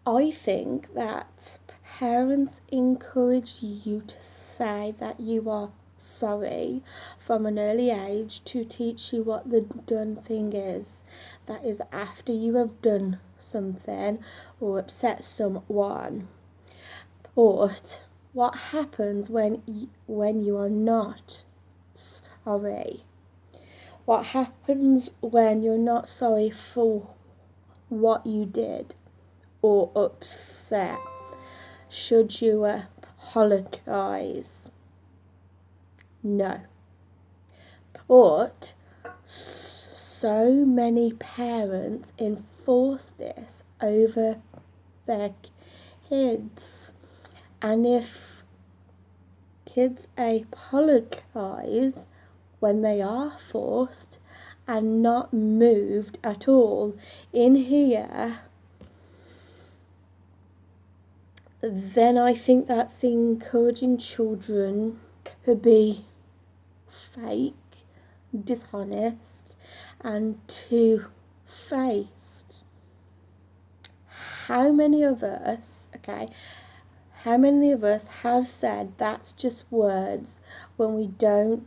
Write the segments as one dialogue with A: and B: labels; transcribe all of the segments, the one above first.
A: I think that parents encourage you to say that you are sorry from an early age to teach you what the done thing is. That is after you have done something or upset someone. But what happens when you are not sorry? What happens when you're not sorry for what you did or upset? Should you apologise? No. But so many parents enforce this over their kids. And if kids apologise when they are forced and not moved at all in here, then I think that's encouraging children to be fake, dishonest, and two-faced. How many of us have said that's just words when we don't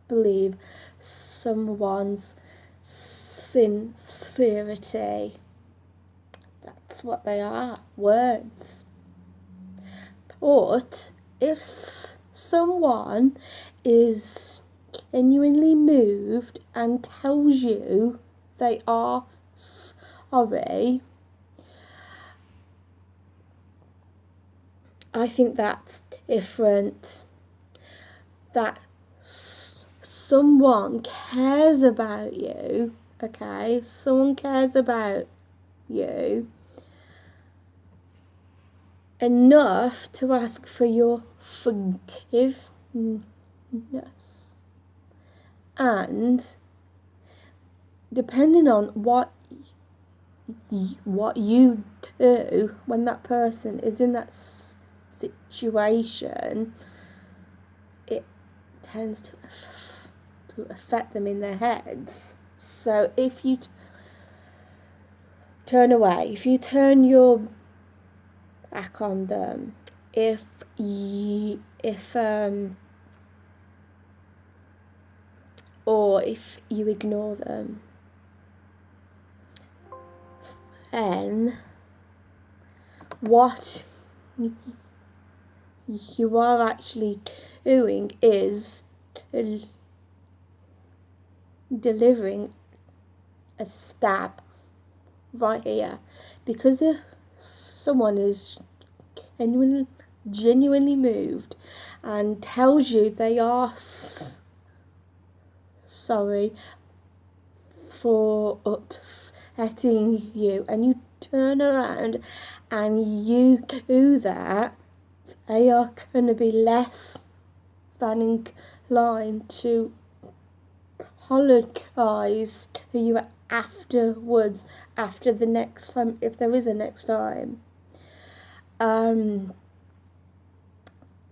A: believe someone's sincerity? That's what they are, words. But if someone is genuinely moved and tells you they are sorry, I think that's different. That someone cares about you, okay? Someone cares about you enough to ask for your forgiveness. And depending on what you do when that person is in that situation, it tends to affect them in their heads. So if you turn away, if you turn your back on them, if you ignore them, then what you are actually doing is delivering a stab right here. Because if someone is genuinely moved and tells you they are sorry for upsetting you, and you turn around and you do that, they are going to be less than inclined to apologise to you afterwards, after the next time, if there is a next time.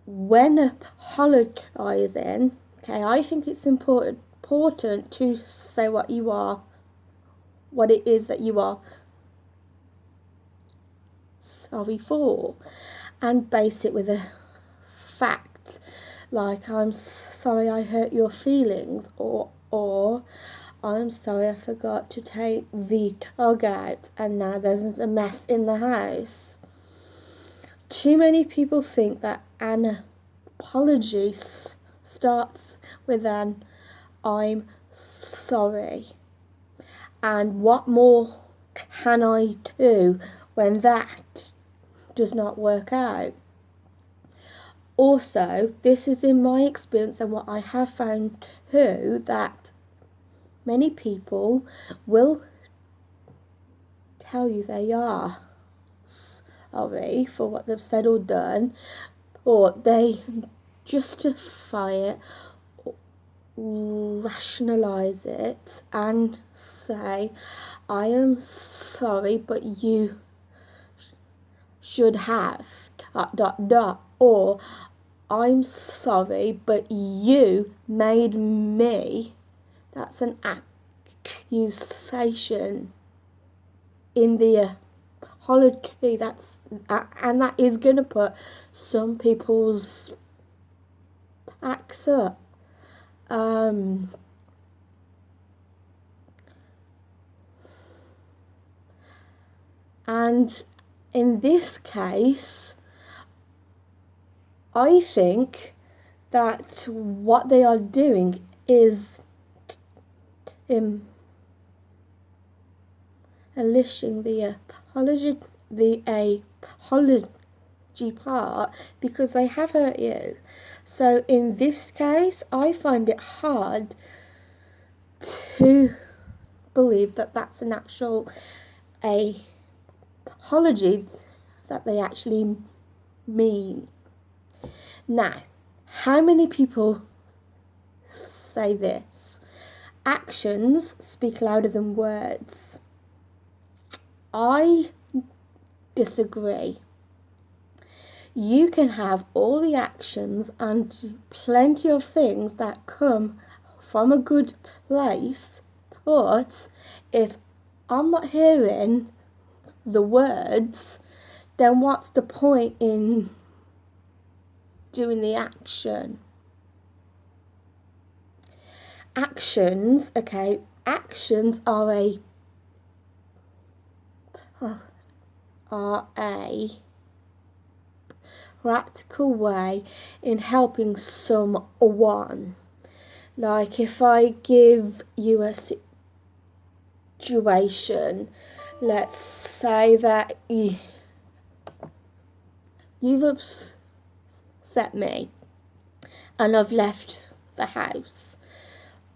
A: When apologising, okay, I think it's important to say what it is that you are sorry for, and base it with a fact, like I'm sorry I hurt your feelings, or I'm sorry I forgot to take the dog out and now there's a mess in the house. Too many people think that an apology starts with an I'm sorry, and what more can I do when that does not work out? Also, this is in my experience and what I have found too, that many people will tell you they are sorry for what they've said or done, or they justify it, rationalise it, and say, I am sorry, but you should have ... or I'm sorry, but you made me. That's an accusation in the apology. And that is going to put some people's backs up. And in this case, I think that what they are doing is elishing the apology part because they have hurt you. So in this case, I find it hard to believe that that's an actual apology that they actually mean. Now, how many people say this? Actions speak louder than words. I disagree. You can have all the actions and plenty of things that come from a good place, but if I'm not hearing the words, then what's the point in doing the action? Actions are a practical way in helping someone. Like if I give you a situation, let's say that you've upset me and I've left the house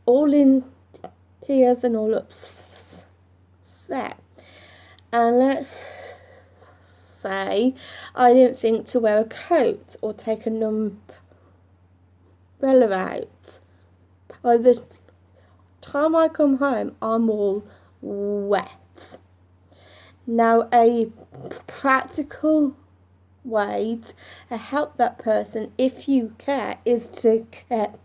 A: all in tears and all upset, and let's say I didn't think to wear a coat or take an umbrella out. By the time I come home, I'm all wet. Now, a practical way to help that person, if you care, is to get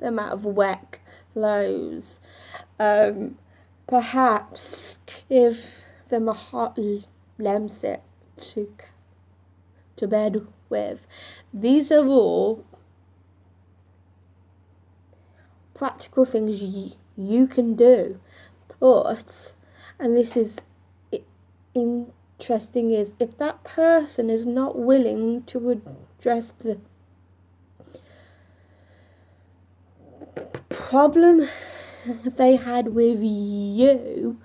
A: them out of wet clothes. Perhaps give them a hot lemon to bed with. These are all practical things you can do. But, and this is interesting, is if that person is not willing to address the problem they had with you,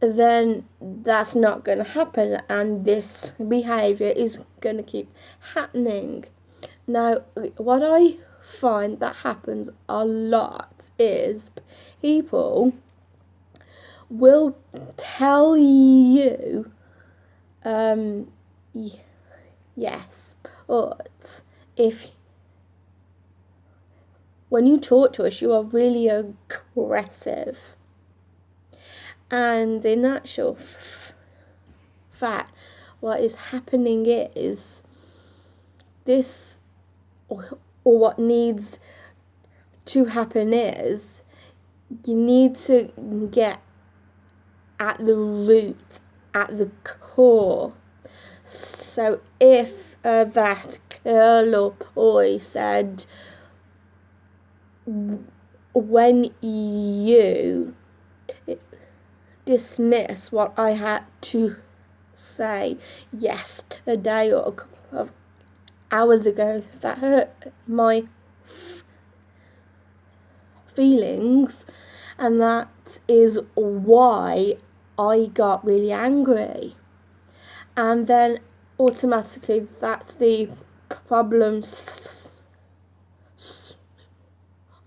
A: then that's not going to happen, and this behaviour is going to keep happening. Now, what I find that happens a lot is people will tell you, yes, but when you talk to us, you are really aggressive. And in actual fact, what is happening is this, or what needs to happen is you need to get at the root, at the core. So if that girl or boy said, when you dismiss what I had to say yesterday or a couple of hours ago, that hurt my feelings, and that is why I got really angry. And then automatically that's the problem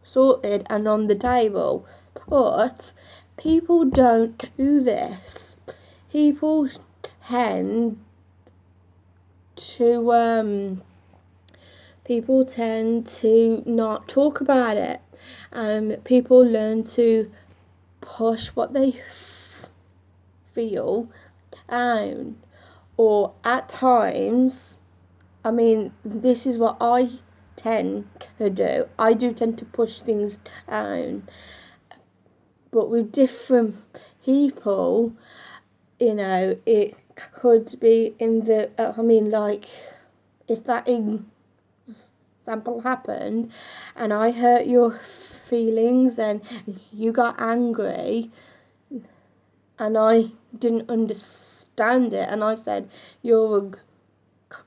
A: sorted and on the table. But people don't do this. People tend to not talk about it. People learn to push what they feel down, or at times, this is what I tend to do. I do tend to push things down. but with different people, you know, it could be in the, like, if that example happened and I hurt your feelings and you got angry and I didn't understand it and I said you're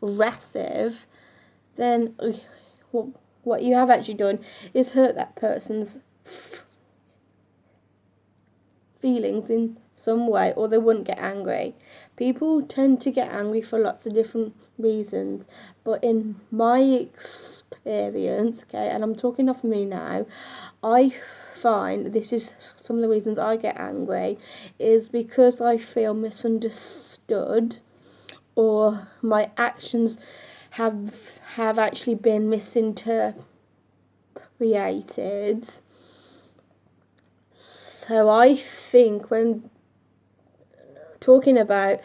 A: aggressive, then what you have actually done is hurt that person's feelings in some way, or they wouldn't get angry. People tend to get angry for lots of different reasons, but in my experience, okay, and I'm talking off me now, I find this is some of the reasons I get angry is because I feel misunderstood, or my actions have actually been misinterpreted. So I think when talking about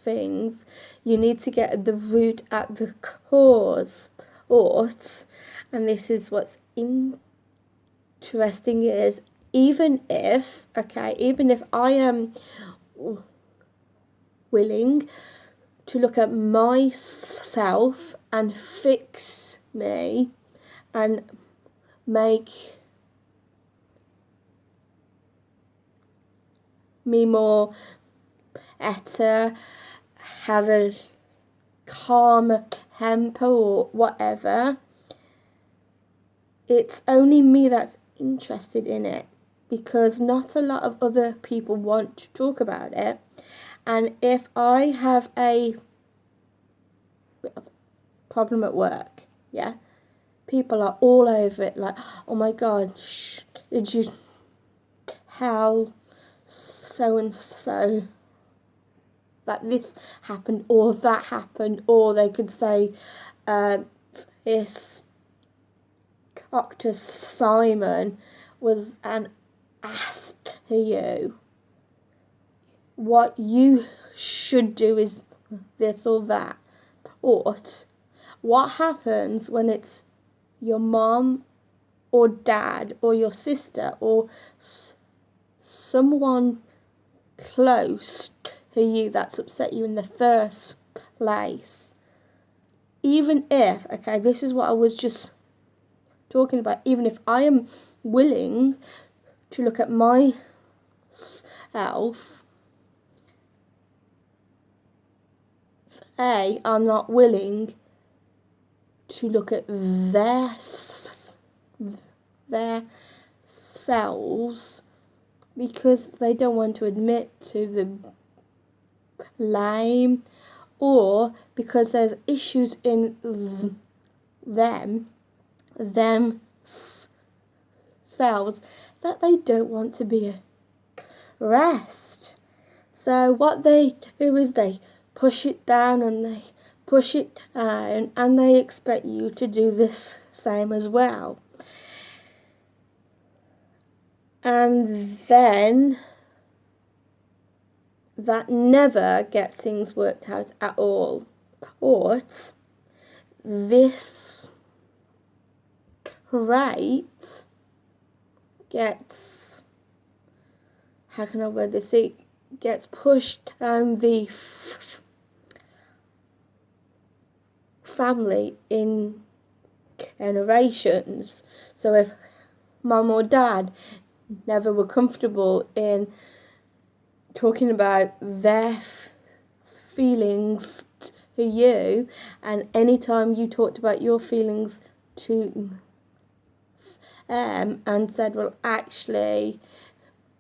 A: things, you need to get the root at the cause. And this is what's interesting is, even if I am willing to look at myself and fix me and make me more better, have a calm temper or whatever, it's only me that's interested in it, because not a lot of other people want to talk about it. And if I have a problem at work, yeah, people are all over it, like, oh my gosh, did you tell so and so that this happened or that happened? Or they could say, this Dr. Simon was an ass to you. What you should do is this or that. Or what happens when it's your mom or dad or your sister or someone close to you that's upset you in the first place? Even if, okay, this is what I was just talking about, even if I am willing to look at myself, I'm not willing to look at their selves, because they don't want to admit to the blame, or because there's issues in themselves that they don't want to be addressed. So what they do is they push it down and they push it down, and they expect you to do this same as well. And then that never gets things worked out at all. But this rate gets, how can I word this? It gets pushed down the family in generations. So if mum or dad never were comfortable in talking about their feelings to you, and anytime you talked about your feelings to and said, well, actually,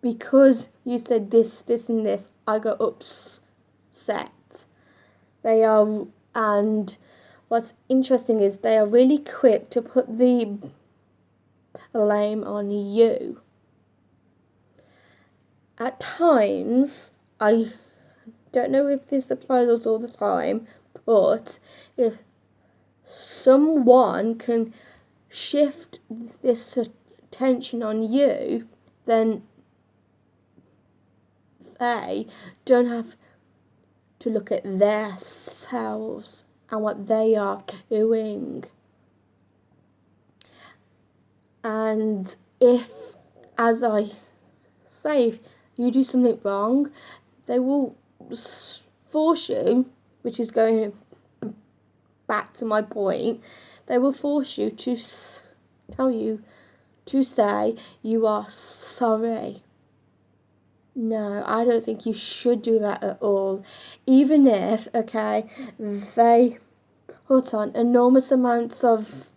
A: because you said this, this and this, I got upset. And what's interesting is they are really quick to put the blame on you. At times, I don't know if this applies all the time, but if someone can shift this attention on you, then they don't have to look at themselves and what they are doing. And if, as I say if you do something wrong, they will force you, which is going back to my point, they will force you to tell you to say you are sorry. No, I don't think you should do that at all. Even if, okay, they put on enormous amounts of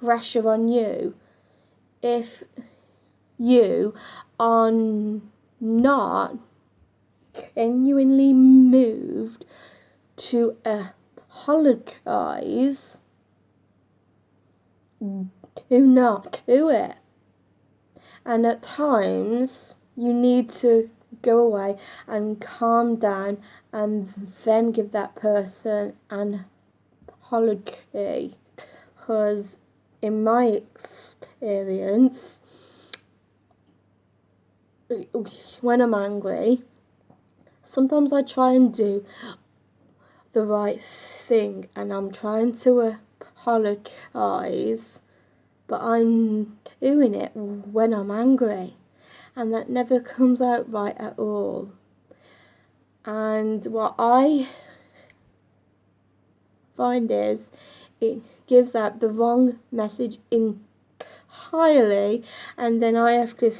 A: pressure on you, if you are not genuinely moved to apologise, do not do it. And at times you need to go away and calm down and then give that person an apology, because in my experience, when I'm angry, sometimes I try and do the right thing and I'm trying to apologise, but I'm doing it when I'm angry, and that never comes out right at all. And what I find is it gives out the wrong message entirely, and then I have to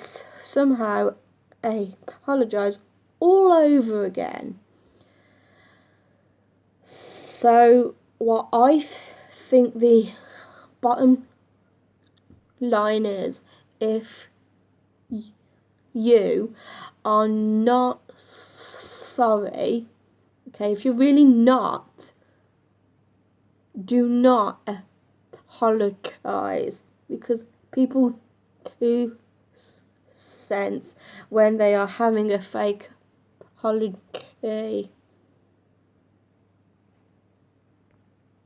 A: somehow apologise all over again. So what I think the bottom line is, if you are not sorry, okay, if you're really not, do not apologise, because people do sense when they are having a fake apology.